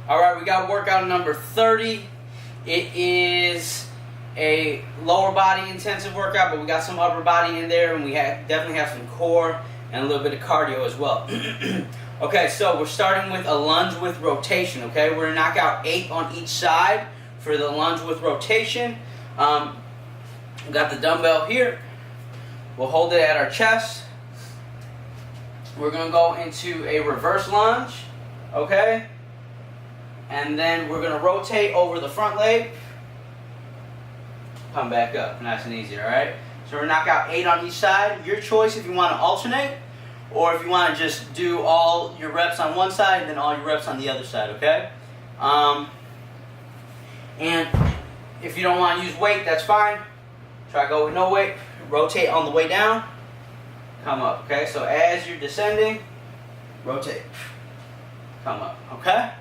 Alright, we got workout number 30. It is a lower body intensive workout, but we got some upper body in there, and we definitely have some core and a little bit of cardio as well. Okay, so we're starting with a lunge with rotation, okay? We're going to knock out 8 on each side for the lunge with rotation. We got the dumbbell here. We'll hold it at our chest. We're going to go into a reverse lunge, okay? And then we're going to rotate over the front leg. Come back up, nice and easy, all right? So we're going to knock out 8 on each side. Your choice if you want to alternate, or if you want to just do all your reps on one side and then all your reps on the other side, okay? And if you don't want to use weight, that's fine. Try to go with no weight. Rotate on the way down. Come up, okay? So as you're descending, rotate. Come up, okay?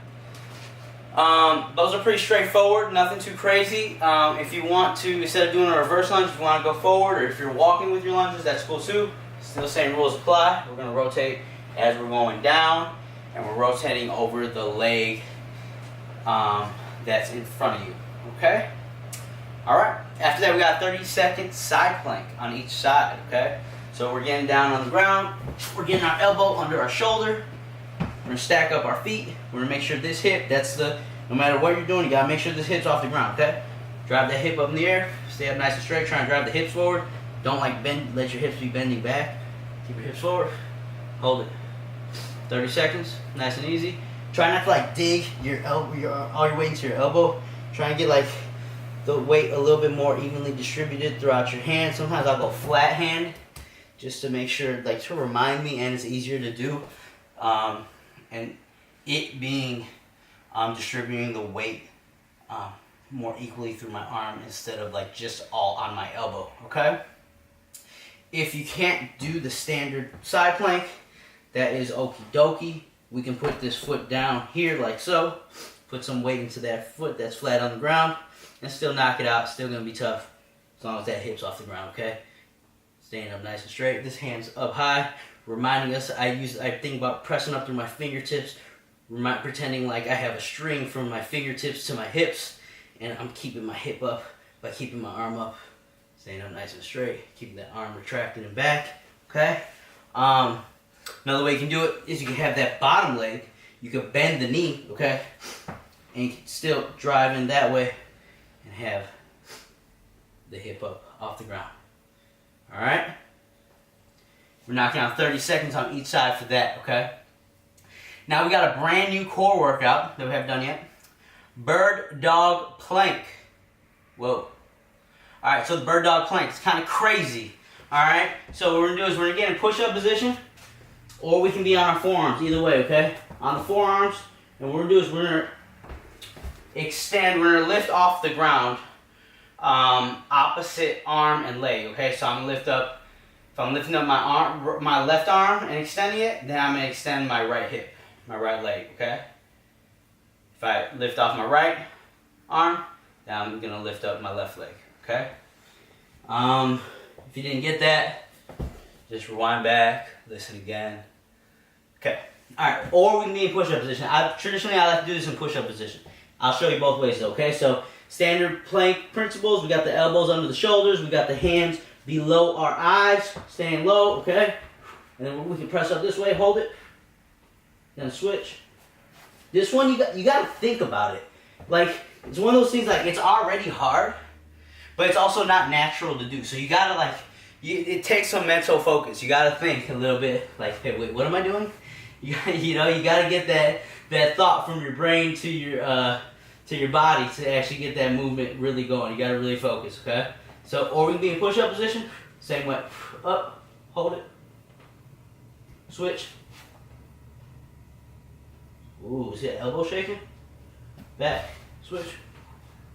Those are pretty straightforward, nothing too crazy. If you want to, instead of doing a reverse lunge, if you want to go forward, or if you're walking with your lunges, that's cool too. Still same rules apply. We're going to rotate as we're going down, and we're rotating over the leg that's in front of you, okay? Alright, after that we got a 30-second side plank on each side, okay? So we're getting down on the ground, we're getting our elbow under our shoulder, we're going to stack up our feet, we're going to make sure this hip, no matter what you're doing, you got to make sure this hip's off the ground, okay? Drive that hip up in the air, stay up nice and straight, try and drive the hips forward. Don't bend, let your hips be bending back. Keep your hips forward, hold it. 30 seconds, nice and easy. Try not to dig your elbow, all your weight into your elbow. Try and get the weight a little bit more evenly distributed throughout your hand. Sometimes I'll go flat hand just to make sure, to remind me, and it's easier to do. And it being distributing the weight more equally through my arm instead of just all on my elbow, okay? If you can't do the standard side plank, that is okie dokie. We can put this foot down here like so, put some weight into that foot that's flat on the ground, and still knock it out. Still gonna be tough as long as that hip's off the ground, okay? Staying up nice and straight. This hand's up high, reminding us, I think about pressing up through my fingertips, pretending like I have a string from my fingertips to my hips, and I'm keeping my hip up by keeping my arm up. Staying up nice and straight, keeping that arm retracted and back, okay? Another way you can do it is you can have that bottom leg, you can bend the knee, okay? And you can still drive in that way and have the hip up off the ground, all right? We're knocking out 30 seconds on each side for that, okay? Now we got a brand new core workout that we haven't done yet. Birddog Plank. Whoa. Alright, so the Birddog Plank is kind of crazy. Alright, so what we're going to do is we're going to get in push-up position, or we can be on our forearms, either way, okay? On the forearms, and what we're going to do is we're going to extend, we're going to lift off the ground, opposite arm and leg, okay? So I'm going to lift up, if I'm lifting up my left arm and extending it, then I'm going to extend my right hip, my right leg, okay? If I lift off my right arm, then I'm going to lift up my left leg. Okay? If you didn't get that, just rewind back, listen again. Okay. Alright, or we can be in push-up position. Traditionally, I like to do this in push-up position. I'll show you both ways though, okay? So, standard plank principles, we got the elbows under the shoulders, we got the hands below our eyes, staying low, okay? And then we can press up this way, hold it, then switch. This one, you got to think about it. It's one of those things, it's already hard, but it's also not natural to do. So you gotta it takes some mental focus. You gotta think a little bit, hey, wait, what am I doing? You gotta get that thought from your brain to your body to actually get that movement really going. You gotta really focus, okay? So, or we can be in push-up position, same way, up, hold it, switch. Ooh, see that elbow shaking? Back, switch,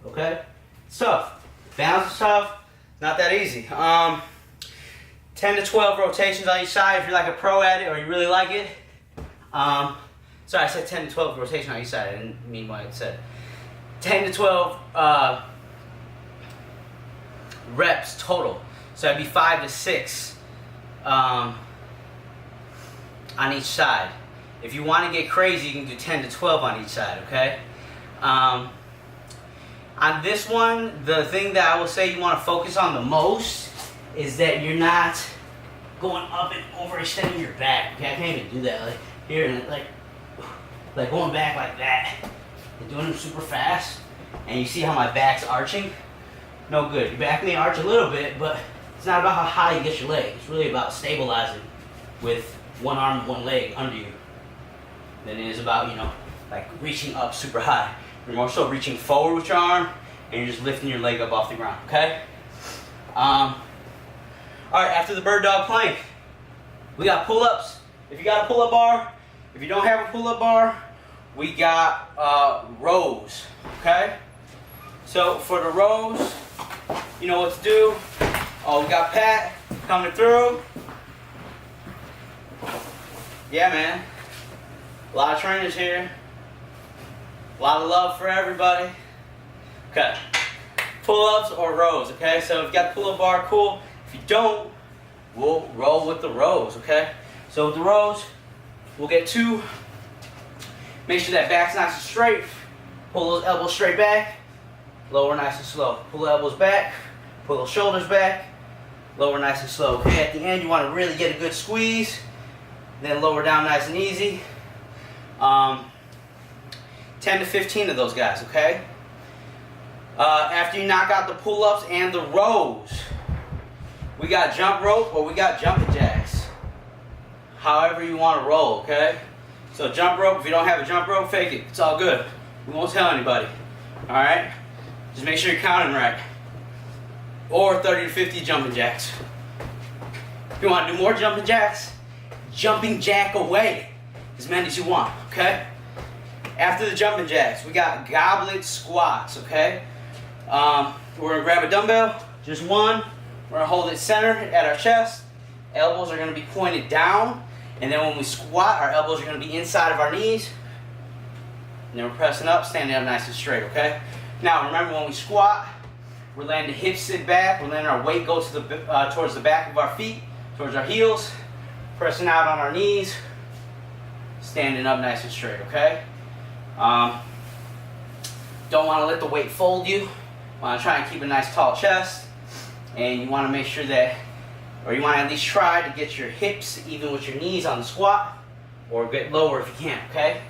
okay? It's tough. Balance is tough, not that easy. 10 to 12 rotations on each side if you're a pro at it or you really like it. Sorry, I said 10 to 12 rotations on each side. I didn't mean what I said. 10 to 12 reps total. So that'd be 5 to 6 on each side. If you want to get crazy, you can do 10 to 12 on each side, okay? On this one, the thing that I will say you want to focus on the most is that you're not going up and overextending your back. Okay, I can't even do that. Like here and like going back like that. And doing them super fast. And you see how my back's arching? No good. Your back may arch a little bit, but it's not about how high you get your leg. It's really about stabilizing with one arm and one leg under you. Than it is about, you know, like reaching up super high. You're more so reaching forward with your arm, and you're just lifting your leg up off the ground, okay? All right, after the Birddog Plank, we got pull-ups. If you got a pull-up bar, if you don't have a pull-up bar, we got rows, okay? So for the rows, you know what to do. Oh, we got Pat coming through. Yeah, man. A lot of trainers here. A lot of love for everybody. Okay. Pull-ups or rows, okay? So if you got the pull-up bar, cool. If you don't, we'll roll with the rows, okay? So with the rows, we'll get 2. Make sure that back's nice and straight. Pull those elbows straight back. Lower nice and slow. Pull the elbows back. Pull those shoulders back. Lower nice and slow. Okay, at the end, you want to really get a good squeeze. Then lower down nice and easy. 10 to 15 of those guys, okay? After you knock out the pull-ups and the rows, we got jump rope or we got jumping jacks. However you want to roll, okay? So jump rope, if you don't have a jump rope, fake it. It's all good. We won't tell anybody. Alright? Just make sure you're counting right. Or 30 to 50 jumping jacks. If you want to do more jumping jacks, jumping jack away. As many as you want, okay? After the jumping jacks, we got goblet squats, okay? We're gonna grab a dumbbell, just one. We're gonna hold it centered at our chest. Elbows are gonna be pointed down. And then when we squat, our elbows are gonna be inside of our knees. And then we're pressing up, standing up nice and straight, okay? Now, remember when we squat, we're letting the hips sit back. We're letting our weight go to the, towards the back of our feet, towards our heels. Pressing out on our knees. Standing up nice and straight, okay? Don't want to let the weight fold you. Want to try and keep a nice tall chest. And you want to make sure that, or you want to at least try to get your hips even with your knees on the squat, or get lower if you can, okay?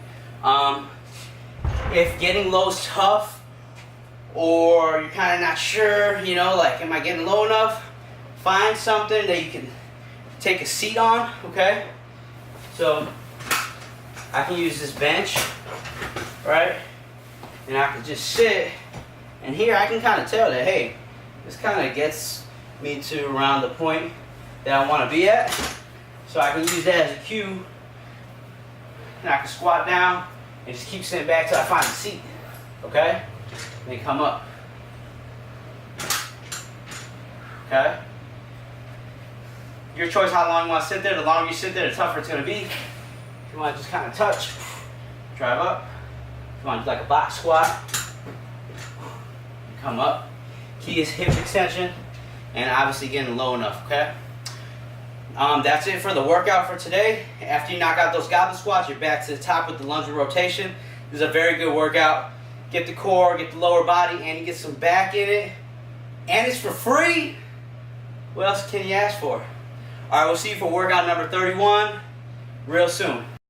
If getting low is tough, or you're kind of not sure, you know, like, am I getting low enough? Find something that you can take a seat on, okay? So, I can use this bench, right? And I can just sit, and here I can kind of tell that, hey, this kind of gets me to around the point that I want to be at. So I can use that as a cue, and I can squat down and just keep sitting back till I find a seat, okay? And then come up, okay? Your choice how long you want to sit there. The longer you sit there, the tougher it's going to be. If you want to just kind of touch, drive up. If you want to do like a box squat, come up. Key is hip extension and obviously getting low enough, okay? That's it for the workout for today. After you knock out those goblet squats, you're back to the top with the lunge rotation. This is a very good workout. Get the core, get the lower body, and you get some back in it. And it's for free. What else can you ask for? All right, we'll see you for workout number 31 real soon.